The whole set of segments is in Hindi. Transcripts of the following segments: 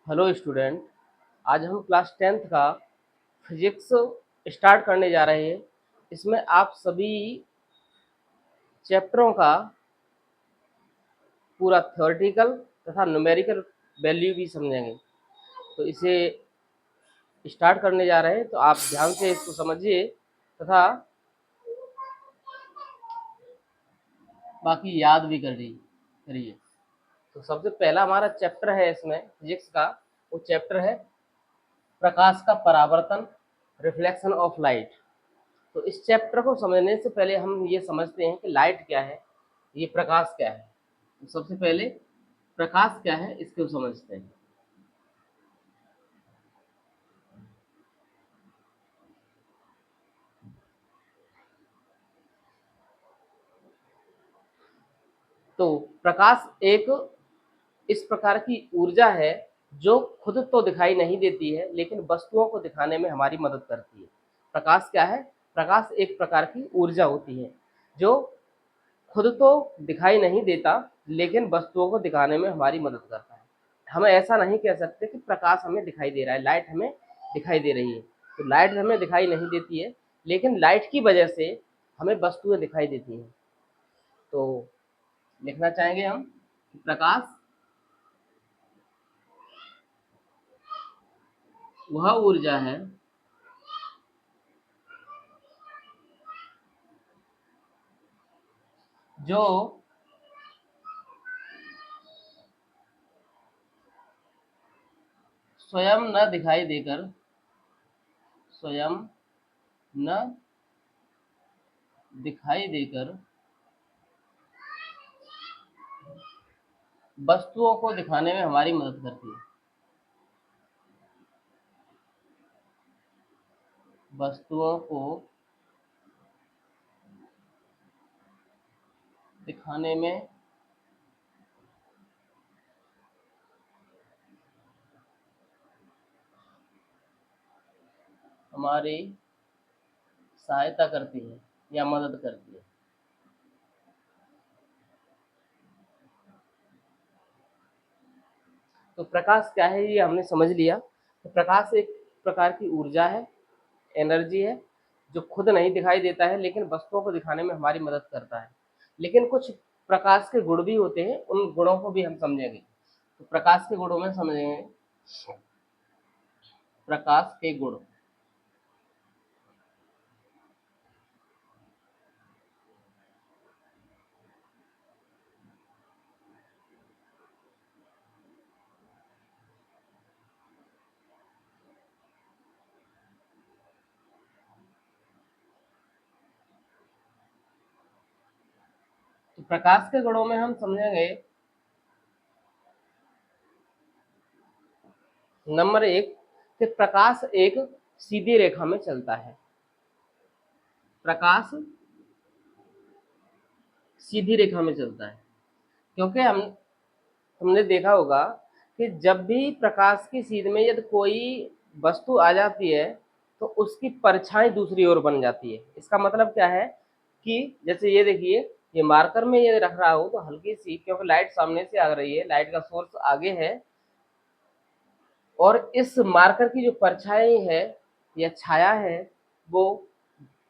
Hello student. आज हम क्लास 10th का फिजिक्स स्टार्ट करने जा रहे हैं। इसमें आप सभी चैप्टरों का पूरा थ्योरेटिकल तथा न्यूमेरिकल वैल्यू भी समझेंगे। तो इसे स्टार्ट करने जा रहे हैं, तो आप ध्यान से इसको समझिए तथा बाकी याद भी करिए। तो सबसे पहला हमारा चैप्टर है इसमें फिजिक्स का, वो चैप्टर है प्रकाश का परावर्तन, रिफ्लेक्शन ऑफ लाइट। तो इस चैप्टर को समझने से पहले हम ये समझते हैं कि लाइट क्या है, ये प्रकाश क्या है। तो सबसे पहले प्रकाश क्या है इसको समझते हैं। तो प्रकाश एक इस प्रकार की ऊर्जा है जो खुद तो दिखाई नहीं देती है, लेकिन वस्तुओं को दिखाने में हमारी मदद करती है। प्रकाश क्या है? प्रकाश एक प्रकार की ऊर्जा होती है जो खुद तो दिखाई नहीं देता, लेकिन वस्तुओं को दिखाने में हमारी मदद करता है। हम ऐसा नहीं कह सकते कि प्रकाश हमें दिखाई दे रहा है, लाइट हमें दिखाई दे रही है। तो लाइट हमें दिखाई नहीं देती है, लेकिन लाइट की वजह से हमें वस्तुएं दिखाई देती हैं। तो लिखना चाहेंगे हम कि प्रकाश वह ऊर्जा है जो स्वयं न दिखाई देकर स्वयं न दिखाई देकर वस्तुओं को दिखाने में हमारी मदद करती है। वस्तुओं को दिखाने में हमारी सहायता करती है या मदद करती है। तो प्रकाश क्या है ये हमने समझ लिया। तो प्रकाश एक प्रकार की ऊर्जा है, एनर्जी है, जो खुद नहीं दिखाई देता है, लेकिन वस्तुओं को दिखाने में हमारी मदद करता है। लेकिन कुछ प्रकाश के गुण भी होते हैं, उन गुणों को भी हम समझेंगे। तो प्रकाश के गुणों में समझेंगे प्रकाश के गुण। तो प्रकाश के गुणों में हम समझेंगे नंबर एक कि प्रकाश एक सीधी रेखा में चलता है। प्रकाश सीधी रेखा में चलता है, क्योंकि तुमने देखा होगा कि जब भी प्रकाश की सीध में यदि कोई वस्तु आ जाती है तो उसकी परछाई दूसरी ओर बन जाती है। इसका मतलब क्या है कि जैसे ये देखिए, ये मार्कर में ये रख रहा हूँ तो हल्की सी, क्योंकि लाइट सामने से आ रही है, लाइट का सोर्स आगे है, और इस मार्कर की जो परछाई है या छाया है वो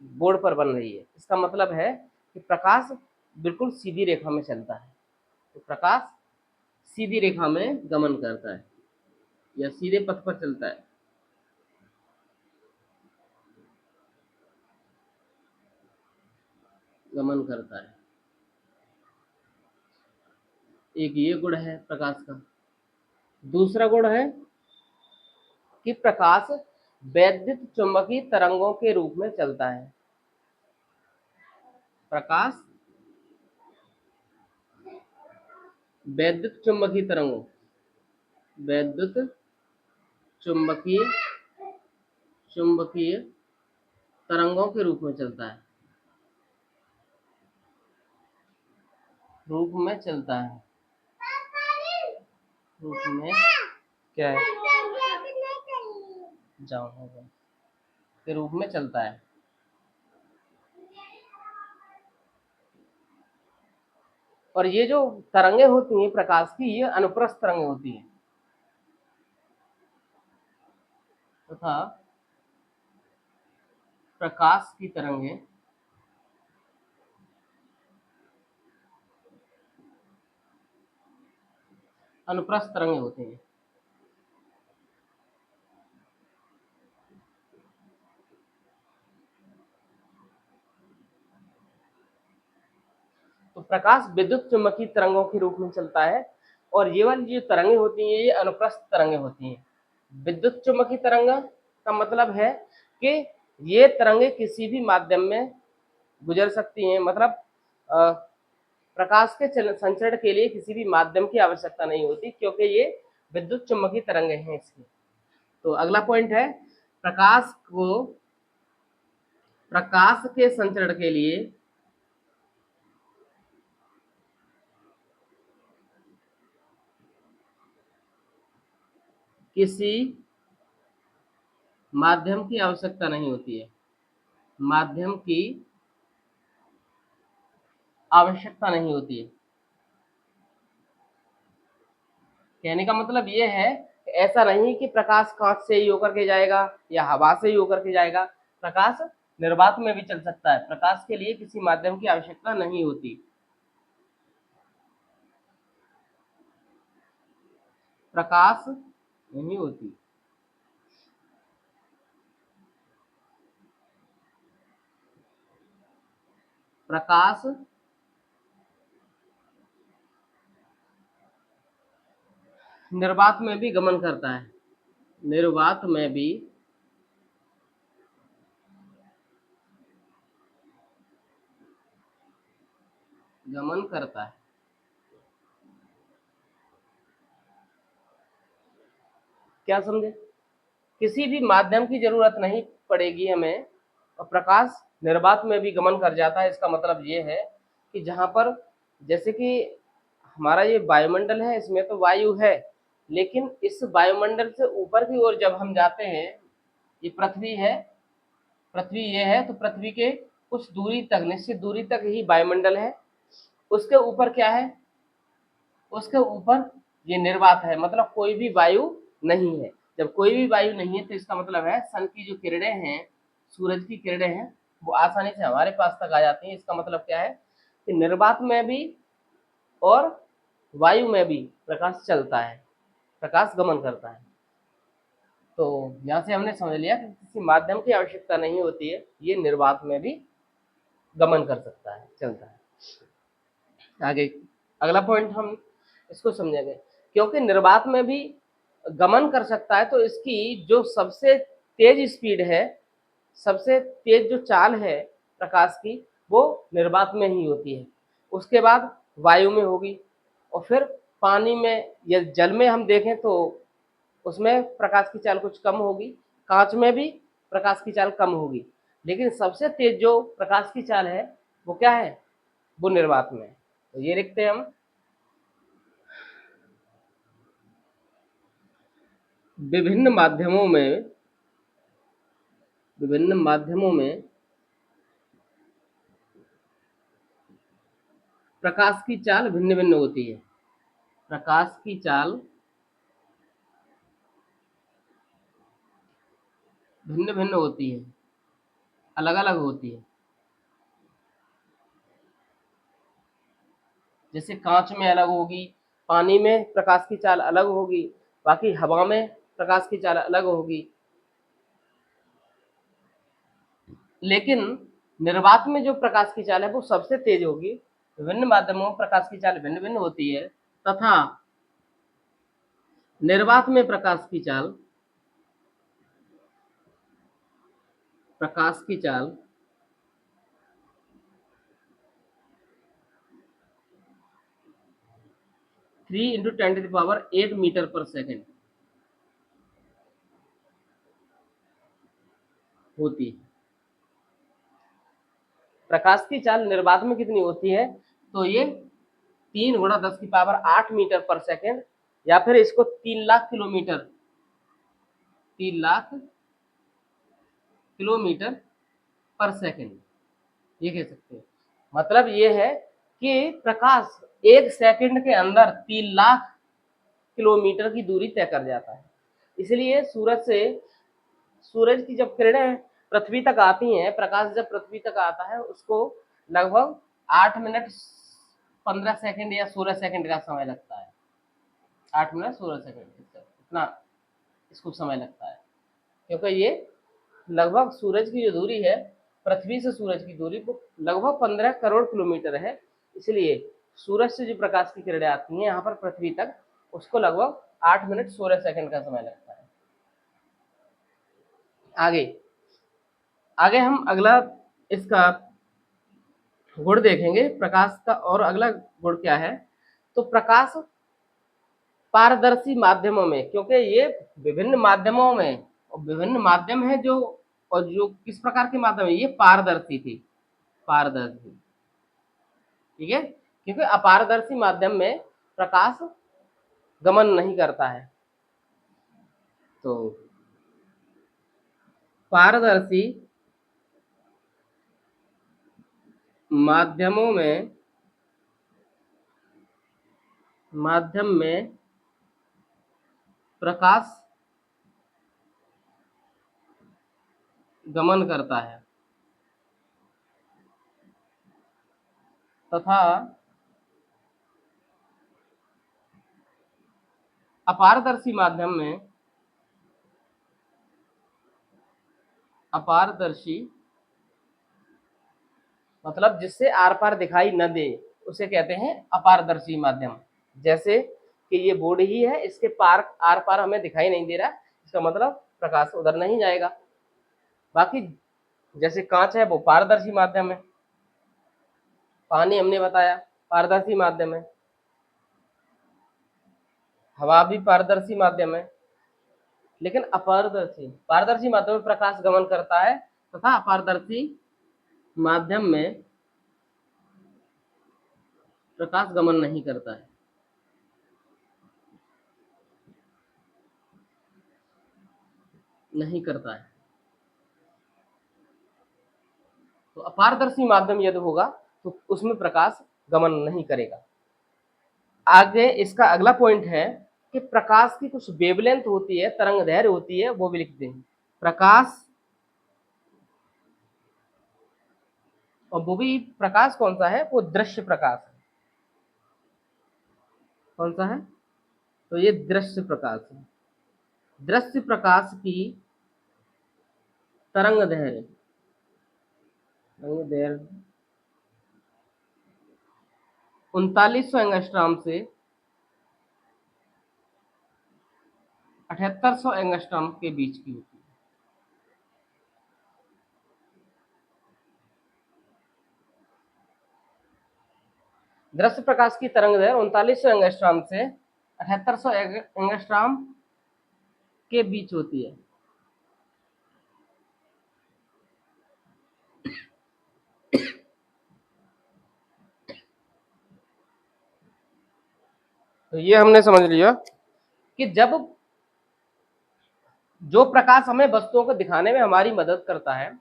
बोर्ड पर बन रही है। इसका मतलब है कि प्रकाश बिल्कुल सीधी रेखा में चलता है। तो प्रकाश सीधी रेखा में गमन करता है या सीधे पथ पर चलता है। गमन करता है। एक ये गुण है प्रकाश का। दूसरा गुण है कि प्रकाश वैद्युत चुंबकीय तरंगों के रूप में चलता है। प्रकाश वैद्युत चुंबकीय तरंगों वैद्युत चुंबकीय चुंबकीय तरंगों के रूप में चलता है। रूप में चलता है। रूप में क्या है? जाओ होगा के रूप में चलता है। और ये जो तरंगे होती हैं प्रकाश की, ये अनुप्रस्थ तरंगे होती हैं। तथा प्रकाश की तरंगें अनुप्रस्थ तरंगें होती हैं। तो प्रकाश विद्युत चुम्बकीय तरंगों के रूप में चलता है और ये वाली जो तरंगें होती हैं ये अनुप्रस्थ तरंगें होती हैं। विद्युत चुम्बकीय तरंग का मतलब है कि ये तरंगें किसी भी माध्यम में गुजर सकती हैं, मतलब प्रकाश के संचरण के लिए किसी भी माध्यम की आवश्यकता नहीं होती क्योंकि ये विद्युत चुम्बकीय तरंगें हैं इसकी। तो अगला पॉइंट है प्रकाश के संचरण के लिए किसी माध्यम की आवश्यकता नहीं होती है। माध्यम की आवश्यकता नहीं होती है। कहने का मतलब ये है कि ऐसा नहीं कि प्रकाश कांच से ही होकर के जाएगा या हवा से ही होकर के जाएगा। प्रकाश निर्वात में भी चल सकता है। प्रकाश के लिए किसी माध्यम की आवश्यकता नहीं होती। प्रकाश नहीं होती। प्रकाश निर्वात में भी गमन करता है। निर्वात में भी गमन करता है। क्या समझे? किसी भी माध्यम की जरूरत नहीं पड़ेगी हमें और प्रकाश निर्वात में भी गमन कर जाता है। इसका मतलब ये है कि जहाँ पर जैसे कि हमारा ये वायुमंडल है, इसमें तो वायु है, लेकिन इस वायुमंडल से ऊपर की ओर जब हम जाते हैं, ये पृथ्वी है, पृथ्वी ये है, तो पृथ्वी के कुछ दूरी तक, निश्चित दूरी तक ही वायुमंडल है। उसके ऊपर क्या है? उसके ऊपर ये निर्वात है, मतलब कोई भी वायु नहीं है। जब कोई भी वायु नहीं है तो इसका मतलब है सन की जो किरणें हैं, सूरज की किरणें हैं, वो आसानी से हमारे पास तक आ जाती हैं। इसका मतलब क्या है कि निर्वात में भी और वायु में भी प्रकाश चलता है, प्रकाश गमन करता है। तो यहाँ से हमने समझ लिया कि किसी माध्यम की आवश्यकता नहीं होती है, ये निर्वात में भी गमन कर सकता है, चलता है। आगे अगला पॉइंट हम इसको समझेंगे। क्योंकि निर्वात में भी गमन कर सकता है तो इसकी जो सबसे तेज स्पीड है, सबसे तेज जो चाल है प्रकाश की, वो निर्वात में ही होती है। उसके बाद वायु में होगी और फिर पानी में या जल में हम देखें तो उसमें प्रकाश की चाल कुछ कम होगी। कांच में भी प्रकाश की चाल कम होगी, लेकिन सबसे तेज जो प्रकाश की चाल है वो क्या है? वो निर्वात में है। तो ये लिखते हैं हम, विभिन्न माध्यमों में विभिन्न माध्यमों में प्रकाश की चाल भिन्न भिन्न होती है। प्रकाश की चाल भिन्न भिन्न होती है, अलग अलग होती है। जैसे कांच में अलग होगी, पानी में प्रकाश की चाल अलग होगी, बाकी हवा में प्रकाश की चाल अलग होगी। लेकिन निर्वात में जो प्रकाश की चाल है वो सबसे तेज होगी। विभिन्न माध्यमों में प्रकाश की चाल भिन्न भिन्न होती है तथा निर्वात में प्रकाश की चाल 3 × 10⁸ मीटर पर सेकेंड होती है। प्रकाश की चाल निर्वात में कितनी होती है? तो ये 3 × 10⁸ मीटर पर सेकेंड, या फिर इसको 3 लाख किलोमीटर पर सेकेंड ये कह सकते हैं। मतलब ये है कि प्रकाश 1 सेकंड के अंदर 3 लाख किलोमीटर की दूरी तय कर जाता है। इसलिए सूरज से सूरज की जब किरणें पृथ्वी तक आती हैं, प्रकाश जब पृथ्वी तक आता है उसको लगभग 8 मिनट 15 सेकंड या 16 सेकंड का समय लगता है। 8 मिनट 16 सेकंड इतना इसको समय लगता है, क्योंकि ये लगभग सूरज की जो दूरी है, पृथ्वी से सूरज की दूरी वो लगभग 15 करोड़ किलोमीटर है। इसलिए सूरज से जो प्रकाश की किरणें आती हैं यहाँ पर पृथ्वी तक, उसको लगभग 8 मिनट 16 सेकंड का समय लगता है। आगे आगे हम अगला इसका गुण देखेंगे प्रकाश का। और अगला गुण क्या है, तो प्रकाश पारदर्शी माध्यमों में, क्योंकि ये विभिन्न माध्यमों में, और विभिन्न माध्यम है जो, और जो किस प्रकार के माध्यम है, ये पारदर्शी थी, पारदर्शी, ठीक है, क्योंकि अपारदर्शी माध्यम में प्रकाश गमन नहीं करता है। तो पारदर्शी माध्यम में प्रकाश गमन करता है तथा अपारदर्शी माध्यम में अपारदर्शी मतलब जिससे आर पार दिखाई न दे, उसे कहते हैं अपारदर्शी माध्यम। जैसे कि ये बोर्ड ही है, इसके पार आर पार हमें दिखाई नहीं दे रहा, इसका मतलब प्रकाश उधर नहीं जाएगा। बाकी जैसे कांच है वो पारदर्शी माध्यम है, पानी हमने बताया पारदर्शी माध्यम है, हवा भी पारदर्शी माध्यम है। लेकिन अपारदर्शी पारदर्शी माध्यम में प्रकाश गमन करता है तथा अपारदर्शी माध्यम में प्रकाश गमन नहीं करता है। नहीं करता है। तो अपारदर्शी माध्यम यदि होगा तो उसमें प्रकाश गमन नहीं करेगा। आगे इसका अगला पॉइंट है कि प्रकाश की कुछ वेवलेंथ होती है, तरंग दैर्घ्य होती है, वो भी लिखते हैं। प्रकाश, और वो भी प्रकाश कौन सा है, वो दृश्य प्रकाश है। कौन सा है, तो ये दृश्य प्रकाश है। दृश्य प्रकाश की तरंग दैर्घ्य 3900 एंगस्ट्रॉम से 7800 एंगस्ट्रॉम के बीच की होती है। दृश्य प्रकाश की तरंग दैर्घ्य 3900 एंगस्ट्रॉम से 7800 एंगस्ट्रॉम के बीच होती है। तो ये हमने समझ लिया कि जब जो प्रकाश हमें वस्तुओं को दिखाने में हमारी मदद करता है,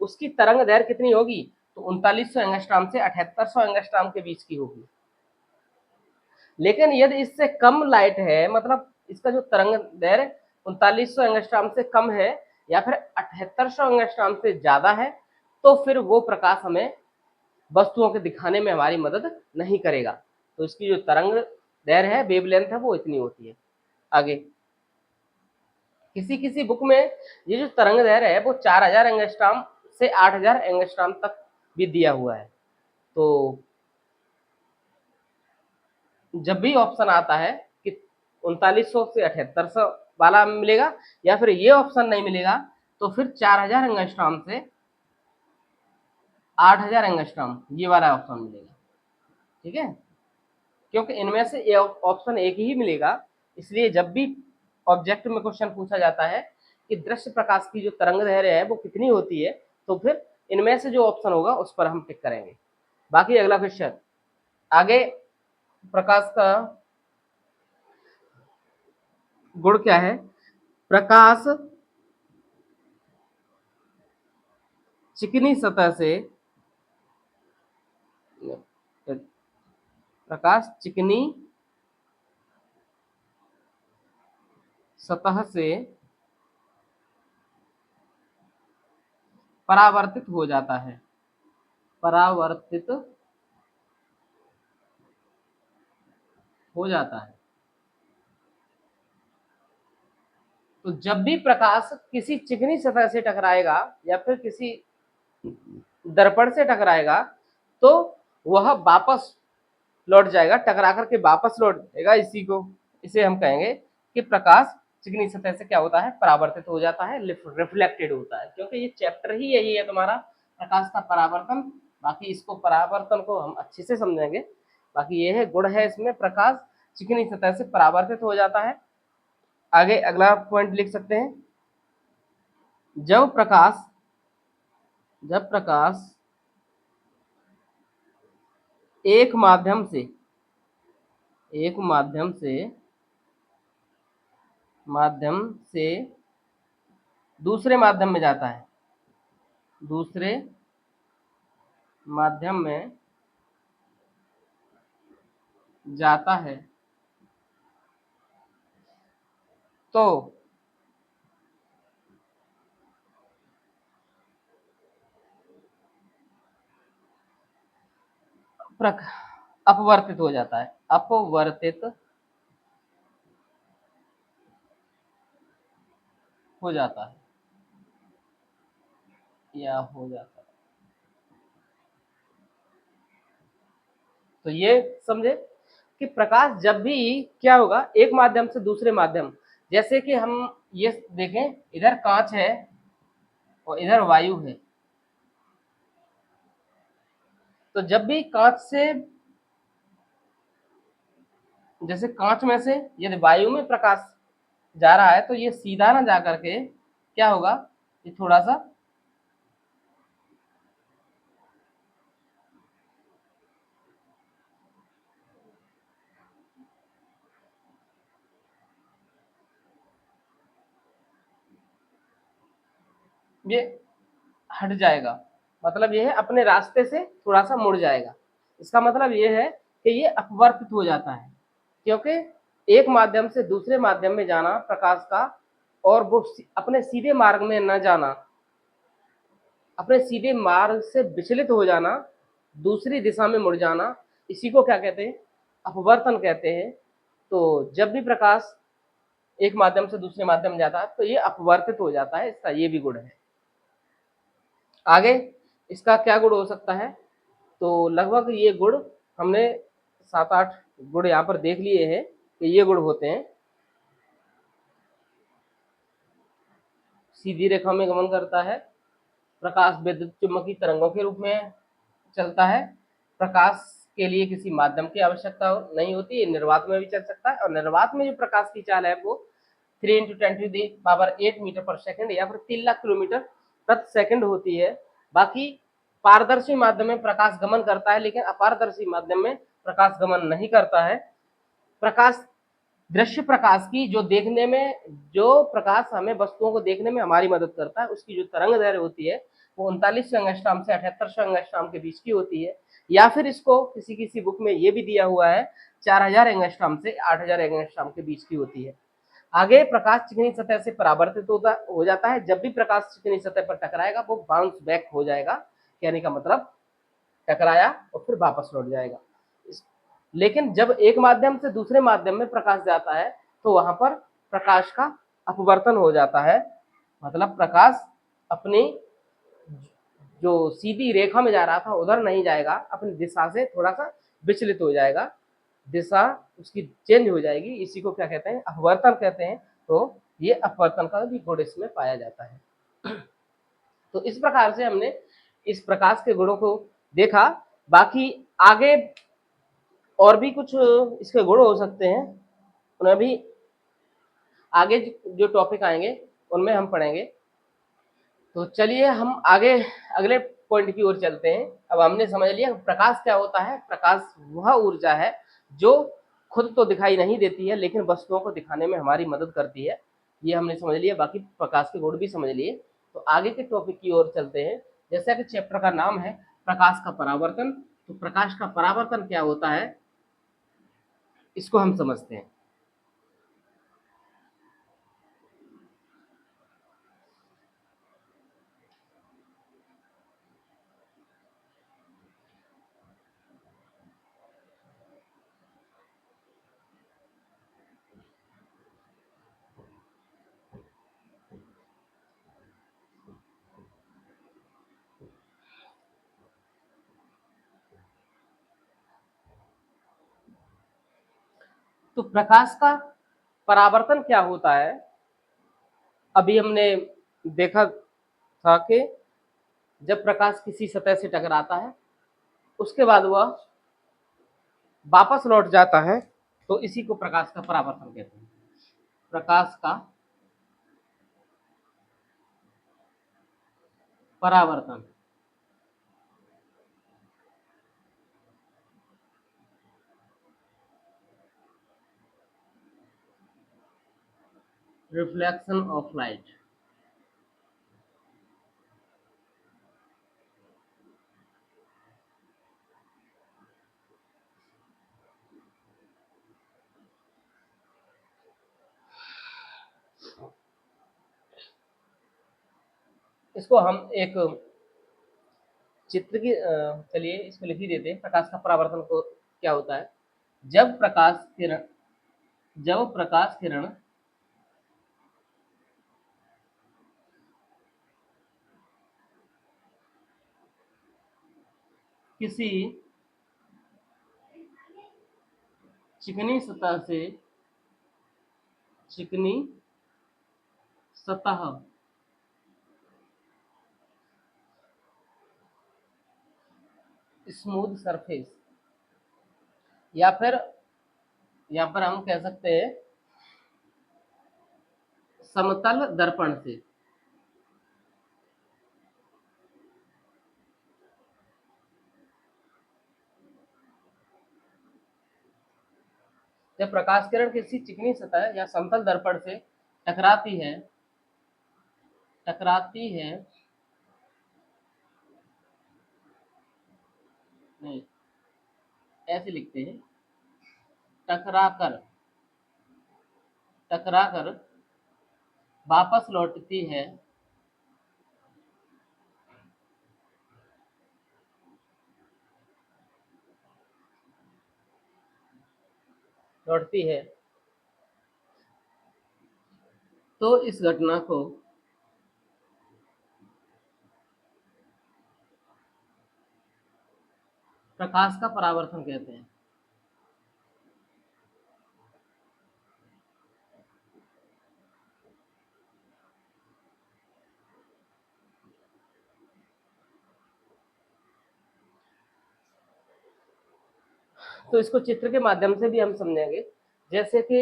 उसकी तरंग दैर्घ्य कितनी होगी, तो 3900 एंगस्ट्रॉम से 7800 एंगस्ट्रॉम के बीच की होगी। लेकिन यदि इससे कम लाइट है, मतलब इसका जो तरंग दैर्घ्य 3900 एंगस्ट्रॉम से कम है या फिर 7800 एंगस्ट्रॉम से ज्यादा है, तो फिर वो प्रकाश हमें वस्तुओं के दिखाने में हमारी मदद नहीं करेगा। तो इसकी जो तरंग दैर्घ्य है, वेवलेंथ है, वो इतनी होती है। आगे किसी किसी बुक में ये जो तरंग दैर्घ्य है वो 4000 एंगस्ट्रॉम से 8000 एंगस्ट्रॉम तक भी दिया हुआ है। तो जब भी ऑप्शन आता है कि 3900 से 7800 वाला मिलेगा, या फिर ये ऑप्शन नहीं मिलेगा, तो फिर 4000 एंगस्ट्रॉम से 8000 एंगस्ट्रॉम ये वाला ऑप्शन मिलेगा। ठीक है, क्योंकि इनमें से ये ऑप्शन एक ही मिलेगा। इसलिए जब भी ऑब्जेक्ट में क्वेश्चन पूछा जाता है कि दृश्य प्रकाश की जो तरंग दैर्घ्य है वो कितनी होती है, तो फिर इनमें से जो ऑप्शन होगा उस पर हम टिक करेंगे। बाकी अगला क्वेश्चन, आगे प्रकाश का गुण क्या है, प्रकाश चिकनी सतह से प्रकाश चिकनी सतह से परावर्तित हो जाता है, परावर्तित हो जाता है। तो जब भी प्रकाश किसी चिकनी सतह से टकराएगा या फिर किसी दर्पण से टकराएगा तो वह वापस लौट जाएगा, टकरा करके वापस लौट जाएगा। इसे हम कहेंगे कि प्रकाश चिकनी सतह से क्या होता है, परावर्तित हो जाता है, रिफ्लेक्टेड होता है। क्योंकि ये चैप्टर ही यही है तुम्हारा, प्रकाश का परावर्तन। बाकी इसको परावर्तन को हम अच्छे से समझेंगे। बाकी ये है गुण है इसमें, प्रकाश चिकनी सतह से परावर्तित हो जाता है। आगे अगला पॉइंट लिख सकते हैं, जब प्रकाश एक माध्यम से दूसरे माध्यम में जाता है, दूसरे माध्यम में जाता है तो अपवर्तित हो जाता है, अपवर्तित हो जाता है या हो जाता है। तो ये समझे कि प्रकाश जब भी क्या होगा, एक माध्यम से दूसरे माध्यम, जैसे कि हम ये देखें, इधर कांच है और इधर वायु है। तो जब भी कांच से, जैसे कांच में से यदि वायु में प्रकाश जा रहा है तो ये सीधा ना जा करके क्या होगा, ये थोड़ा सा ये हट जाएगा। मतलब ये है अपने रास्ते से थोड़ा सा मुड़ जाएगा। इसका मतलब ये है कि ये अपवर्तित हो जाता है, क्योंकि एक माध्यम से दूसरे माध्यम में जाना प्रकाश का, और वो अपने सीधे मार्ग में न जाना, अपने सीधे मार्ग से विचलित हो जाना, दूसरी दिशा में मुड़ जाना, इसी को क्या कहते हैं, अपवर्तन कहते हैं। तो जब भी प्रकाश एक माध्यम से दूसरे माध्यम में जाता है तो ये अपवर्तित हो जाता है, इसका ये भी गुण है। आगे इसका क्या गुण हो सकता है, तो लगभग ये गुण हमने 7-8 गुण यहाँ पर देख लिए हैं कि ये गुण होते हैं। सीधी रेखा में गमन करता है, प्रकाश विद्युत चुम्बकीय तरंगों के रूप में चलता है, प्रकाश के लिए किसी माध्यम की आवश्यकता नहीं होती, ये निर्वात में भी चल सकता है। और निर्वात में जो प्रकाश की चाल है वो 3 × 10⁸ मीटर पर सेकंड या फिर 3 लाख किलोमीटर प्रति सेकंड होती है। बाकी पारदर्शी माध्यम में प्रकाश गमन करता है, लेकिन अपारदर्शी माध्यम में प्रकाश गमन नहीं करता है। प्रकाश, दृश्य प्रकाश की जो प्रकाश हमें वस्तुओं को देखने में हमारी मदद करता है, उसकी जो तरंग दैर्घ्य होती है वो 3900 एंगस्ट्रॉम से 7800 एंगस्ट्रॉम के बीच की होती है। या फिर इसको किसी बुक में ये भी दिया हुआ है 4000 एंगस्ट्रॉम से 8000 एंगस्ट्रॉम के बीच की होती है। आगे प्रकाश चिकनी सतह से परावर्तित हो जाता है, जब भी प्रकाश चिकनी सतह पर टकराएगा वो बाउंस बैक हो जाएगा, कहने का मतलब टकराया और फिर वापस लौट जाएगा। लेकिन जब एक माध्यम से दूसरे माध्यम में प्रकाश जाता है तो वहां पर प्रकाश का अपवर्तन हो जाता है, मतलब प्रकाश अपनी जो सीधी रेखा में जा रहा था उधर नहीं जाएगा, अपनी दिशा से थोड़ा सा विचलित हो जाएगा, दिशा उसकी चेंज हो जाएगी। इसी को क्या कहते हैं, अपवर्तन कहते हैं। तो ये अपवर्तन का भी गुण इसमें पाया जाता है। तो इस प्रकार से हमने इस प्रकाश के गुणों को देखा। बाकी आगे और भी कुछ इसके गुण हो सकते हैं, उन्हें भी आगे जो टॉपिक आएंगे उनमें हम पढ़ेंगे। तो चलिए हम आगे अगले पॉइंट की ओर चलते हैं। अब हमने समझ लिया प्रकाश क्या होता है। प्रकाश वह ऊर्जा है जो खुद तो दिखाई नहीं देती है लेकिन वस्तुओं को दिखाने में हमारी मदद करती है, ये हमने समझ लिया। बाकी प्रकाश के गुण भी समझ लिए। तो आगे के टॉपिक की ओर चलते हैं। जैसा कि चैप्टर का नाम है प्रकाश का परावर्तन, तो प्रकाश का परावर्तन क्या होता है इसको हम समझते हैं। तो प्रकाश का परावर्तन क्या होता है, अभी हमने देखा था कि जब प्रकाश किसी सतह से टकराता है उसके बाद वह वापस लौट जाता है, तो इसी को प्रकाश का परावर्तन कहते हैं। प्रकाश का परावर्तन। Reflection of light. इसको हम एक चित्र की चलिए इसको लिख ही देते हैं। प्रकाश का परावर्तन को क्या होता है, जब प्रकाश किरण किसी चिकनी सतह से चिकनी सतह स्मूथ सरफेस, या फिर यहाँ पर हम कह सकते हैं समतल दर्पण से जब प्रकाश किरण किसी चिकनी सतह या समतल दर्पण से टकराती है टकराती है नहीं, ऐसे लिखते हैं, टकराकर टकराकर वापस लौटती है तो इस घटना को प्रकाश का परावर्तन कहते हैं। तो इसको चित्र के माध्यम से भी हम समझेंगे। जैसे कि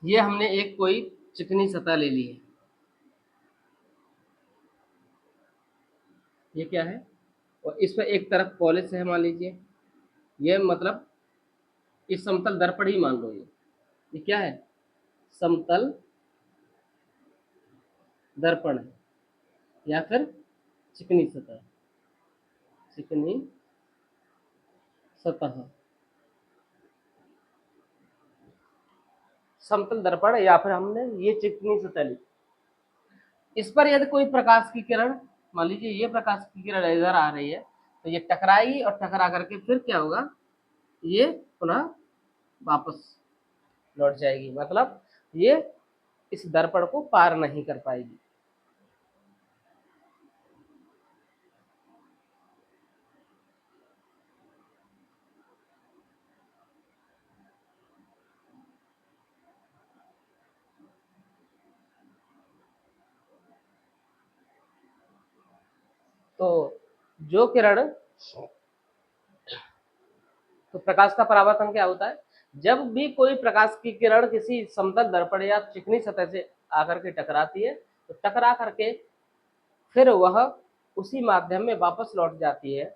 ये हमने एक कोई चिकनी सतह ले ली है, ये क्या है, और इस पर एक तरफ पॉलिश है मान लीजिए, ये मतलब इस समतल दर्पण ही मान लो, ये क्या है, समतल दर्पण है या फिर चिकनी सतह, चिकनी सतह, समतल दर्पण या फिर हमने ये चिकनी सतह ली। इस पर यदि कोई प्रकाश की किरण, मान लीजिए ये प्रकाश की किरण इधर आ रही है, तो ये टकराएगी और टकरा करके फिर क्या होगा, ये पुनः वापस लौट जाएगी, मतलब ये इस दर्पण को पार नहीं कर पाएगी। तो जो किरण, तो प्रकाश का परावर्तन क्या होता है, जब भी कोई प्रकाश की किरण किसी समतल दर्पण या चिकनी सतह से आकर के टकराती है, तो टकरा करके फिर वह उसी माध्यम में वापस लौट जाती है।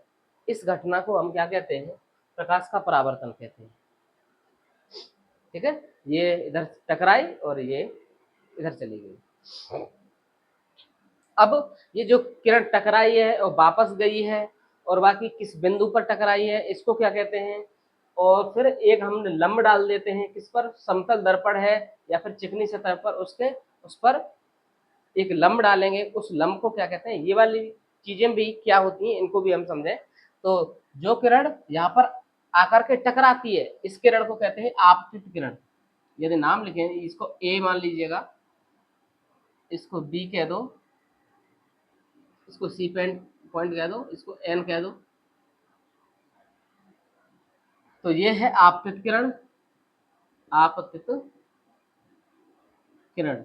इस घटना को हम क्या कहते हैं, प्रकाश का परावर्तन कहते हैं। ठीक है, ये इधर टकराई और ये इधर चली गई। अब ये जो किरण टकराई है और वापस गई है और बाकी किस बिंदु पर टकराई है इसको क्या कहते हैं, और फिर एक हमने लंब डाल देते हैं किस पर, समतल दर्पण है या फिर चिकनी सतह पर, उसके उस पर एक लंब डालेंगे, उस लंब को क्या कहते हैं। ये वाली चीजें भी क्या होती हैं इनको भी हम समझें। तो जो किरण यहाँ पर आकर के टकराती है इस किरण को कहते हैं आपतित किरण। यदि नाम लिखें, इसको ए मान लीजिएगा, इसको बी कह दो, इसको सी पॉइंट कह दो, इसको एन कह दो। तो ये है आपतित किरण आपतित किरण,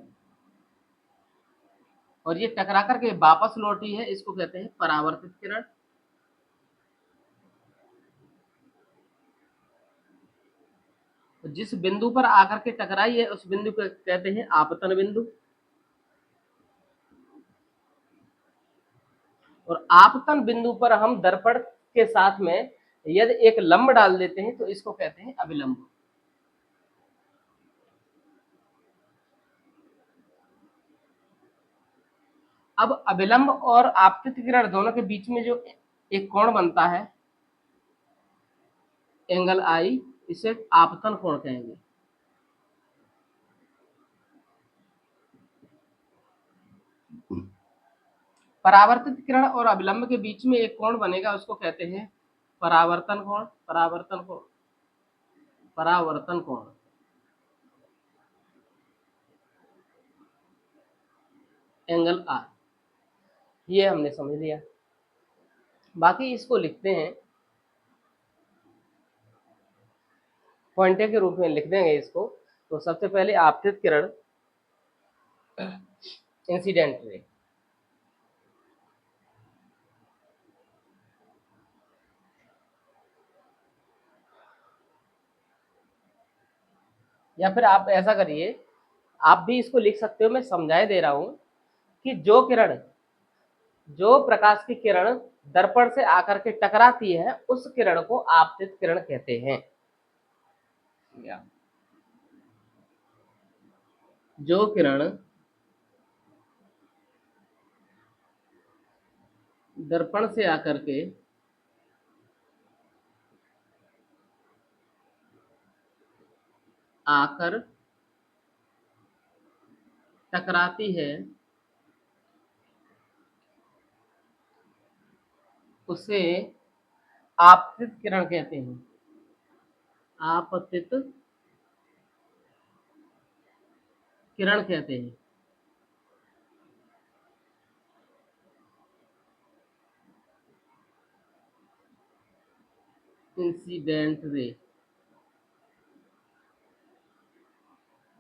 और ये टकरा करके वापस लौटी है, इसको कहते हैं परावर्तित किरण। तो जिस बिंदु पर आकर के टकराई है उस बिंदु को कहते हैं आपतन बिंदु। और आपतन बिंदु पर हम दर्पण के साथ में यदि एक लंब डाल देते हैं तो इसको कहते हैं अभिलंब। अब अभिलंब और आपतित किरण दोनों के बीच में जो एक कोण बनता है, एंगल आई, इसे आपतन कोण कहेंगे। परावर्तित किरण और अभिलंब के बीच में एक कोण बनेगा, उसको कहते हैं परावर्तन कोण। परावर्तन कोण, परावर्तन कोण। एंगल आर, ये हमने समझ लिया। बाकी इसको लिखते हैं, पॉइंटर के रूप में लिख देंगे इसको। तो सबसे पहले आपतित किरण, इंसिडेंट रे, या फिर आप ऐसा करिए, आप भी इसको लिख सकते हो, मैं समझाए दे रहा हूं कि जो किरण, जो प्रकाश की किरण दर्पण से आकर के टकराती है उस किरण को आपतित किरण कहते हैं। जो किरण दर्पण से आकर के टकराती है उसे आपतित किरण कहते हैं। आपतित किरण कहते हैं। इंसिडेंट रे,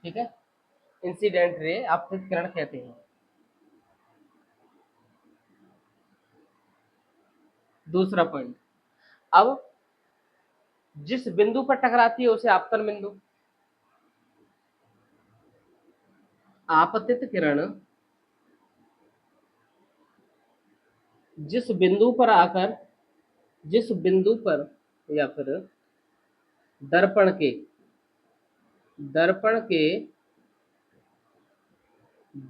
ठीक है, इंसिडेंट रे आपतित किरण कहते हैं। दूसरा पॉइंट, अब जिस बिंदु पर टकराती है उसे आपतन बिंदु। आपतित किरण जिस बिंदु पर आकर, जिस बिंदु पर या फिर दर्पण के, दर्पण के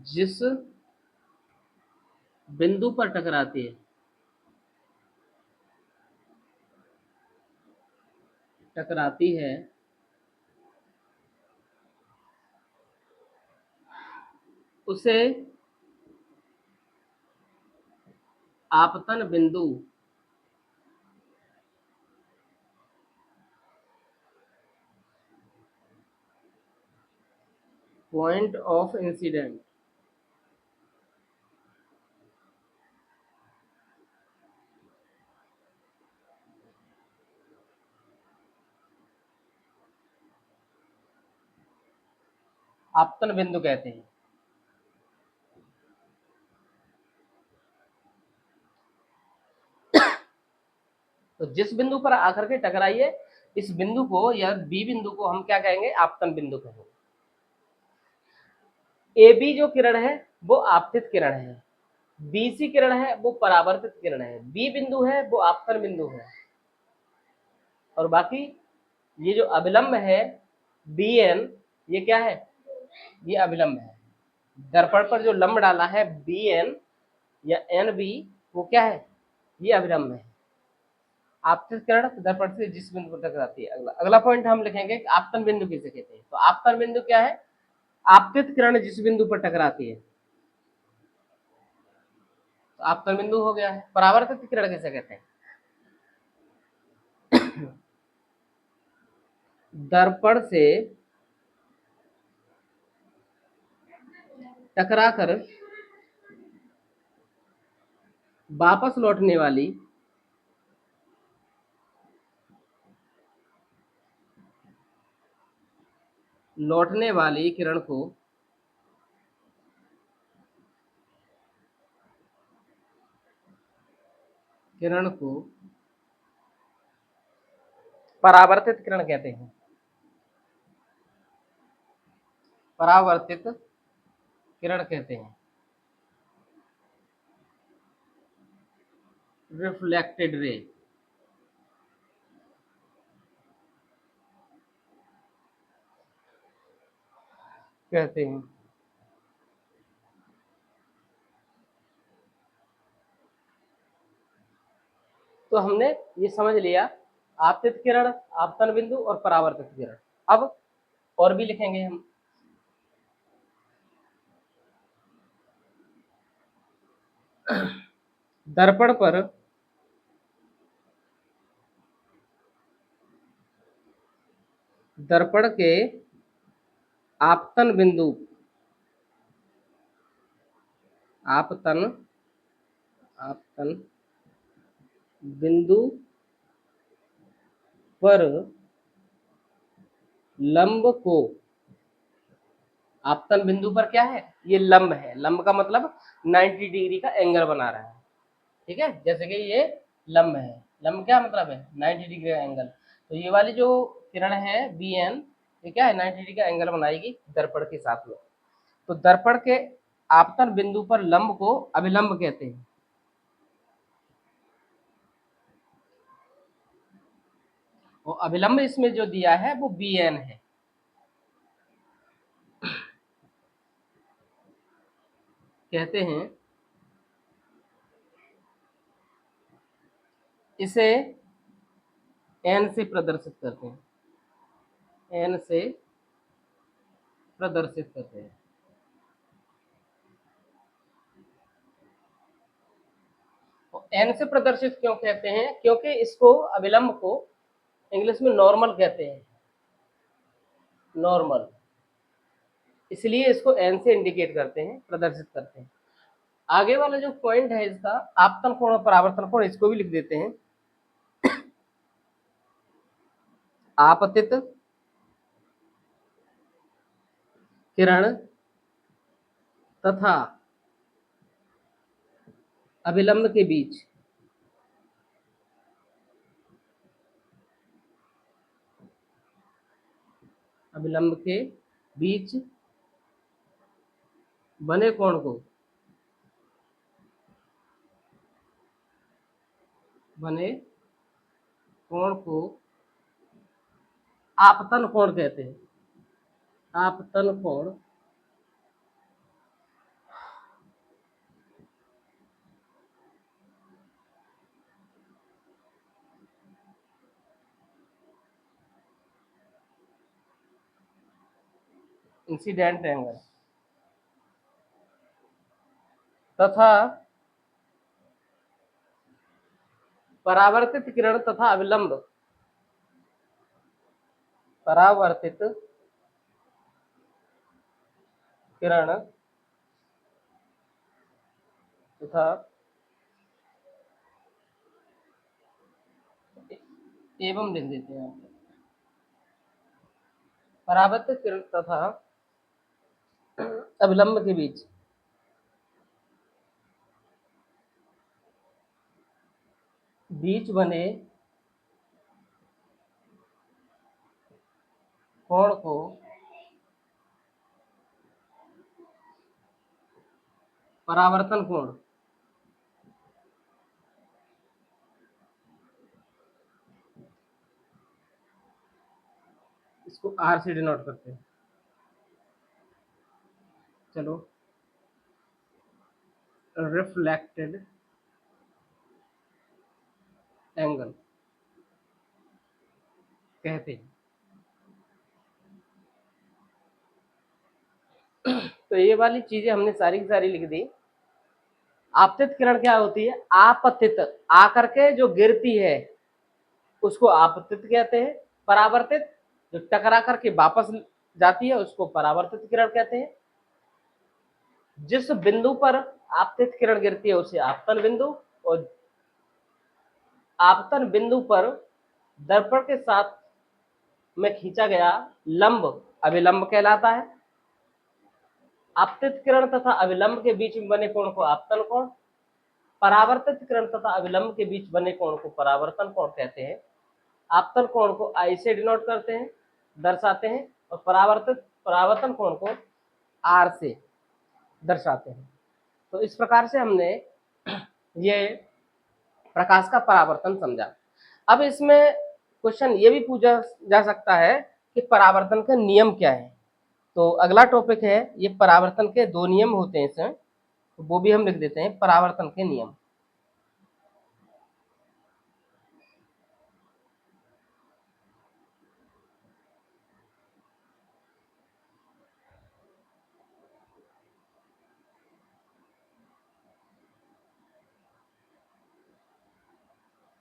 जिस बिंदु पर टकराती है, टकराती है उसे आपतन बिंदु पॉइंट ऑफ इंसिडेंट, आपतन बिंदु कहते हैं। तो जिस बिंदु पर आकर के टकराइए, इस बिंदु को या बी बिंदु को हम क्या कहेंगे, आपतन बिंदु कहेंगे। ए बी जो किरण है वो आपतित किरण है, बीसी किरण है वो परावर्तित किरण है, बी बिंदु है वो आपतन बिंदु है। और बाकी ये जो अभिलंब है बी एन, ये क्या है, ये अभिलंब है। दर्पण पर जो लंब डाला है बी एन या एन बी, वो क्या है, ये अभिलंब है। आपतित किरण दर्पण से जिस बिंदु पर टकराती है। अगला अगला पॉइंट हम लिखेंगे कि आपतन बिंदु किसे कहते हैं। तो आपतन बिंदु क्या है, आपतित किरण जिस बिंदु पर टकराती है, तो आपतन बिंदु हो गया है। परावर्तित किरण किसे कहते हैं, दर्पण से टकराकर वापस लौटने वाली लौटने वाली किरण को परावर्तित किरण कहते हैं। परावर्तित किरण कहते हैं। रिफ्लेक्टेड रे कहते हैं। तो हमने ये समझ लिया आपतित किरण, आपतन बिंदु और परावर्तित किरण। अब और भी लिखेंगे हम। दर्पण पर दर्पण के आपतन बिंदु आपतन आपतन बिंदु पर लंब को, आपतन बिंदु पर क्या है, ये लंब है। लंब का मतलब 90 डिग्री का एंगल बना रहा है। ठीक है, जैसे कि ये लंब है। लंब क्या मतलब है, 90 डिग्री का एंगल। तो ये वाली जो किरण है बी एन, ये क्या है, 90 डिग्री का एंगल बनाएगी दर्पण के साथ में। तो दर्पण के आपतन बिंदु पर लंब को अभिलंब कहते हैं। वो अभिलंब इसमें जो दिया है वो बी एन है। कहते हैं इसे एन से प्रदर्शित करते हैं। एन से प्रदर्शित करते हैं। एन से प्रदर्शित क्यों कहते हैं, क्योंकि इसको अभिलंब को इंग्लिश में नॉर्मल कहते हैं। नॉर्मल, इसलिए इसको एन से इंडिकेट करते हैं, प्रदर्शित करते हैं। आगे वाला जो पॉइंट है इसका, आपतन कोण और परावर्तन कोण, इसको भी लिख देते हैं। आपतित किरण तथा अभिलंब के बीच अभिलंब के बीच बने कोण को आपतन कोण कहते हैं। आपतन कोण इंसिडेंट एंगल तथा परावर्तित किरण तथा अभिलंब, परावर्तित किरण तथा एवं लिख देते हैं आप, परावर्तित किरण तथा अभिलंब के बीच बने कोण को परावर्तन कोण, इसको आर से डिनोट करते हैं। चलो, रिफ्लेक्टेड एंगल कहते हैं। तो ये वाली चीजें हमने सारी की सारी लिख दी। आपतित किरण क्या होती है, आपतित आकर के जो गिरती है उसको आपतित कहते हैं। परावर्तित जो टकरा करके वापस जाती है उसको परावर्तित किरण कहते हैं। जिस बिंदु पर आपतित किरण गिरती है उसे आपतन बिंदु, और आपतन बिंदु पर दर्पण के साथ में खींचा गया लंब अभिलंब कहलाता है। आपतित किरण तथा अभिलंब के बीच में बने कोण को आपतन कोण, परावर्तित किरण तथा अभिलंब के बीच बने कोण को परावर्तन कोण कहते हैं। आपतन कोण को आई से डिनोट करते हैं, दर्शाते हैं, और परावर्तन कोण को आर से दर्शाते हैं। तो इस प्रकार से हमने ये प्रकाश का परावर्तन समझा। अब इसमें क्वेश्चन ये भी पूछा जा सकता है कि परावर्तन के नियम क्या है। तो अगला टॉपिक है, ये परावर्तन के दो नियम होते हैं इसमें, तो वो भी हम लिख देते हैं, परावर्तन के नियम।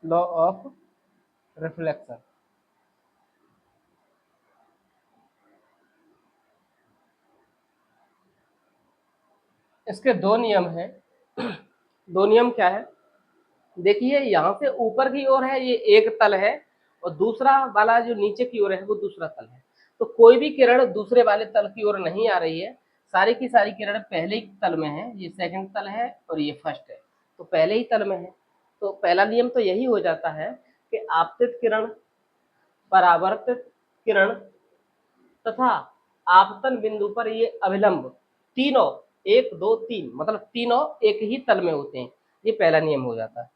Law of reflection. इसके दो नियम हैं। दो नियम क्या है, देखिए यहाँ से ऊपर की ओर है ये एक तल है, और दूसरा वाला जो नीचे की ओर है वो दूसरा तल है। तो कोई भी किरण दूसरे वाले तल की ओर नहीं आ रही है, सारी की सारी किरण पहले ही तल में है। ये सेकंड तल है और ये फर्स्ट है, तो पहले ही तल में है। तो पहला नियम तो यही हो जाता है कि आपतित किरण, परावर्तित किरण तथा आपतन बिंदु पर ये अभिलंब, तीनों, एक दो तीन, मतलब तीनों एक ही तल में होते हैं। ये पहला नियम हो जाता है।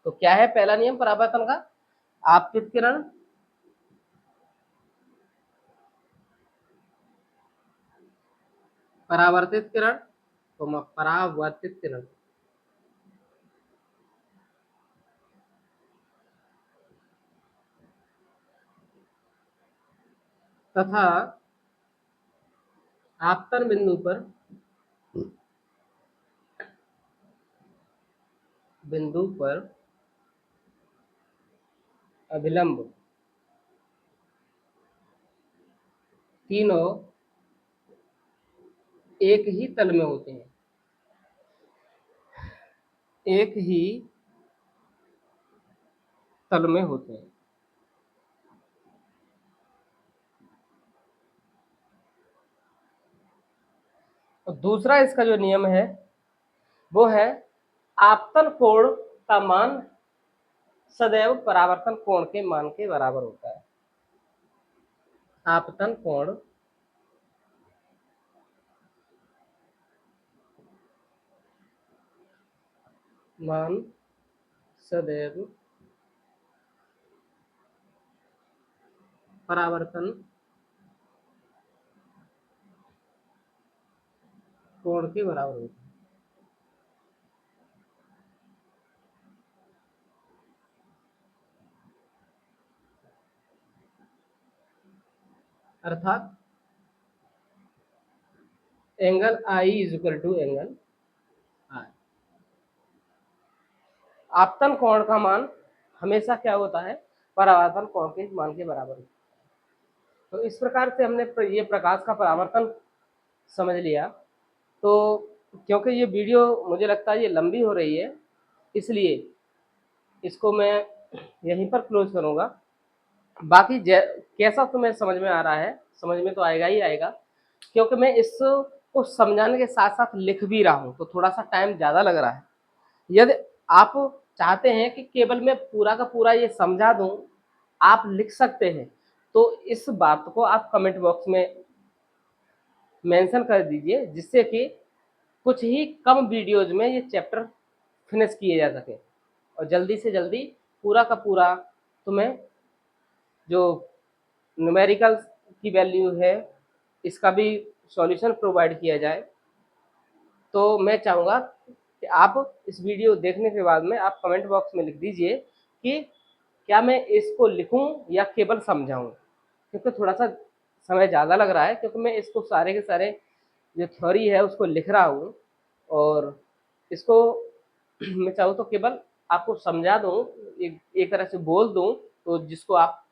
तो क्या है पहला नियम परावर्तन का, आपतित किरण, परावर्तित किरण, तो परावर्तित किरण तथा आपतन बिंदु पर अभिलंब, तीनों एक ही तल में होते हैं, एक ही तल में होते हैं। और दूसरा इसका जो नियम है वो है, आपतन कोण का मान सदैव परावर्तन कोण के मान के बराबर होता है। आपतन कोण मान सदैव परावर्तन कोण के बराबर होता है। अर्थात angle I is equal to angle I. आपतन कोण का मान हमेशा क्या होता है, परावर्तन कोण के मान के बराबर होता है। तो इस प्रकार से हमने ये प्रकाश का परावर्तन समझ लिया। तो क्योंकि ये वीडियो मुझे लगता है ये लंबी हो रही है, इसलिए इसको मैं यहीं पर क्लोज करूँगा। बाकी कैसा तुम्हें समझ में आ रहा है, समझ में तो आएगा ही आएगा, क्योंकि मैं इसको समझाने के साथ साथ लिख भी रहा हूँ, तो थोड़ा सा टाइम ज़्यादा लग रहा है। यदि आप चाहते हैं कि केवल मैं पूरा का पूरा ये समझा दूँ, आप लिख सकते हैं, तो इस बात को आप कमेंट बॉक्स में मेंशन कर दीजिए, जिससे कि कुछ ही कम वीडियोज में ये चैप्टर फिनिश किए जा सके, और जल्दी से जल्दी पूरा का पूरा तुम्हें जो न्यूमेरिकल की वैल्यू है इसका भी सॉल्यूशन प्रोवाइड किया जाए। तो मैं चाहूँगा कि आप इस वीडियो देखने के बाद में आप कमेंट बॉक्स में लिख दीजिए कि क्या मैं इसको लिखूं या केवल समझाऊं, क्योंकि थोड़ा सा समय ज़्यादा लग रहा है, क्योंकि मैं इसको सारे के सारे जो थ्योरी है उसको लिख रहा हूँ, और इसको मैं चाहूँ तो केवल आपको समझा दूँ, एक तरह से बोल दूँ, तो जिसको आप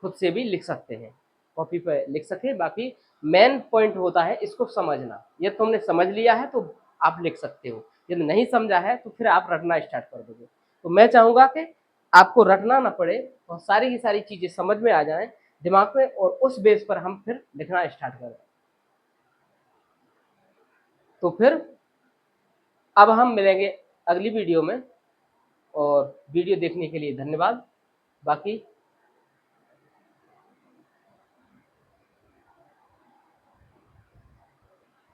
खुद से भी लिख सकते हैं, कॉपी पे लिख सके। बाकी मेन पॉइंट होता है इसको समझना। यदि तुमने समझ लिया है तो आप लिख सकते हो, यदि नहीं समझा है तो फिर आप रटना स्टार्ट कर दोगे। तो मैं चाहूँगा कि आपको रटना ना पड़े और सारी की सारी चीज़ें समझ में आ जाएं, दिमाग में, और उस बेस पर हम फिर लिखना स्टार्ट करें। तो फिर अब हम मिलेंगे अगली वीडियो में, और वीडियो देखने के लिए धन्यवाद। बाकी